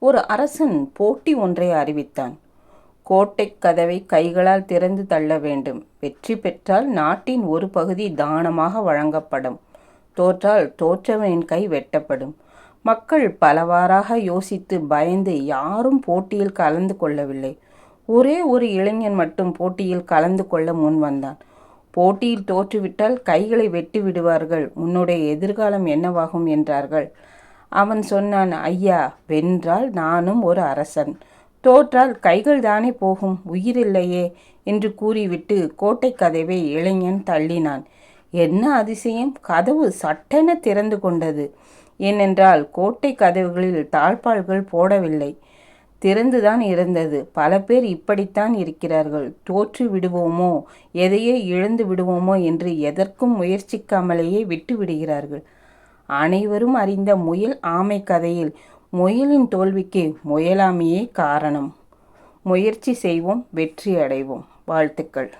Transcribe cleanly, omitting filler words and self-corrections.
ஒரு அரசன் போட்டி ஒன்றை அறிவித்தான். கோட்டைக் கதவை கைகளால் திறந்து தள்ள வேண்டும். வெற்றி பெற்றால் நாட்டின் ஒரு பகுதி தானமாக வழங்கப்படும். தோற்றால் தோற்றவனின் கை வெட்டப்படும். மக்கள் பலவாறாக யோசித்து பயந்து யாரும் போட்டியில் கலந்து கொள்ளவில்லை. ஒரே ஒரு இளைஞன் மட்டும் போட்டியில் கலந்து கொள்ள முன் வந்தான். போட்டியில் தோற்றுவிட்டால் கைகளை வெட்டி விடுவார்கள், உன்னுடைய எதிர்காலம் என்னவாகும் என்றார்கள். அவன் சொன்னான், ஐயா, வென்றால் நானும் ஒரு அரசன், தோற்றால் கைகள் தானே போகும், உயிரில்லையே என்று கூறிவிட்டு கோட்டை கதவை இளைஞன் தள்ளினான். என்ன அதிசயம்! கதவு சட்டென திறந்து கொண்டது. ஏனென்றால் கோட்டை கதவுகளில் தாழ்பால்கள் போடவில்லை, திறந்துதான் இருந்தது. பல பேர் இப்படித்தான் இருக்கிறார்கள். தோற்று விடுவோமோ, எதையோ இழந்து விடுவோமோ என்று எதற்கும் முயற்சிக்காமலேயே விட்டு விடுகிறார்கள். அனைவரும் அறிந்த முயல் ஆமை கதையில் முயலின் தோல்விக்கு முயலாமையே காரணம். முயற்சி செய்வோம், வெற்றி அடைவோம். வாழ்த்துக்கள்.